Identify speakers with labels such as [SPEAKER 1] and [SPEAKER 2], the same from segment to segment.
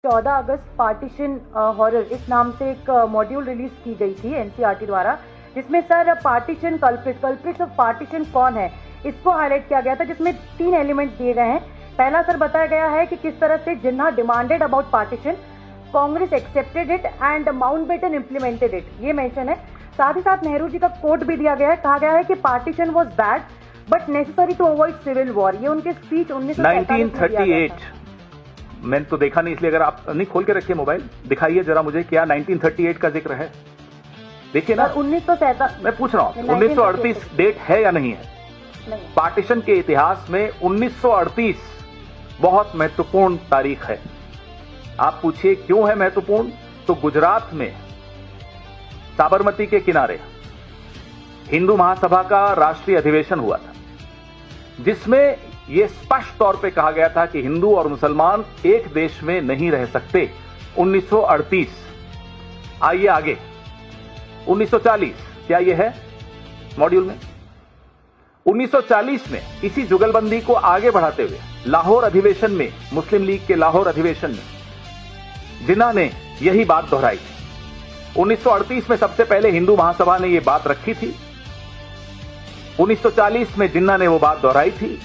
[SPEAKER 1] 14 अगस्त partition horror इस नाम से एक मॉड्यूल रिलीज की गई थी एनसीईआरटी द्वारा, जिसमें sir partition culprits of partition कौन है इसको हाईलाइट किया गया था, जिसमें 3 एलिमेंट्स दिए गए हैं। पहला सर बताया गया है कि किस तरह से Jinnah demanded about partition, Congress accepted it and Mountbatten implemented it, ये मेंशन है। साथ ही साथ नेहरू जी का कोट भी दिया गया है, कहा गया है कि partition was bad but necessary to avoid civil war. ये उनके स्पीच
[SPEAKER 2] 1938 मैंने तो देखा नहीं, इसलिए अगर आप नहीं खोल के रखिए मोबाइल, दिखाइए जरा मुझे क्या 1938 का जिक्र है। देखिए ना,
[SPEAKER 1] 1937
[SPEAKER 2] मैं पूछ रहा हूँ 1938 डेट है या नहीं है?
[SPEAKER 1] नहीं।
[SPEAKER 2] पार्टीशन के इतिहास में 1938 बहुत महत्वपूर्ण तारीख है। आप पूछिए क्यों है महत्वपूर्ण? तो गुजरात में साबरमती के किनारे हिंदू महासभा का राष्ट्रीय अधिवेशन हुआ था, जिसमें यह स्पष्ट तौर पे कहा गया था कि हिंदू और मुसलमान एक देश में नहीं रह सकते। 1938। आइए आगे 1940, क्या यह है मॉड्यूल में? 1940 में इसी जुगलबंदी को आगे बढ़ाते हुए लाहौर अधिवेशन में, मुस्लिम लीग के लाहौर अधिवेशन में जिन्ना ने यही बात दोहराई थी। 1938 में सबसे पहले हिंदू महासभा ने यह बात रखी थी, 1940 में जिन्ना ने वो बात दोहराई थी।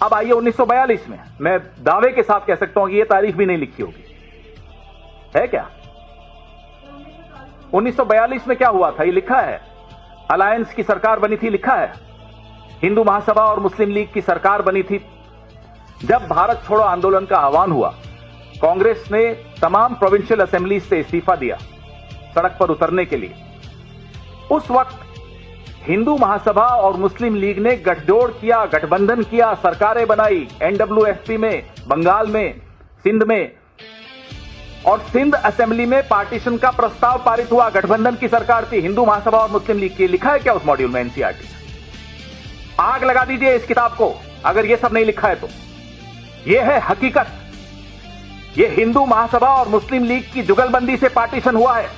[SPEAKER 2] अब आइए 1942 में, मैं दावे के साथ कह सकता हूं कि यह तारीख भी नहीं लिखी होगी, है क्या? 1942 में क्या हुआ था ये लिखा है, अलायंस की सरकार बनी थी, लिखा है। हिंदू महासभा और मुस्लिम लीग की सरकार बनी थी। जब भारत छोड़ो आंदोलन का आह्वान हुआ, कांग्रेस ने तमाम प्रोविंशियल असेंबलीज से इस्तीफा दिया सड़क पर उतरने के लिए। उस वक्त हिंदू महासभा और मुस्लिम लीग ने गठजोड़ किया, गठबंधन किया, सरकारें बनाई, एनडब्ल्यूएफपी में, बंगाल में, सिंध में, और सिंध असेंबली में पार्टीशन का प्रस्ताव पारित हुआ। गठबंधन की सरकार थी हिंदू महासभा और मुस्लिम लीग की। लिखा है क्या उस मॉड्यूल में एनसीईआरटी? आग लगा दीजिए इस किताब को अगर यह सब नहीं लिखा है तो। यह है हकीकत, यह हिंदू महासभा और मुस्लिम लीग की जुगलबंदी से पार्टीशन हुआ है।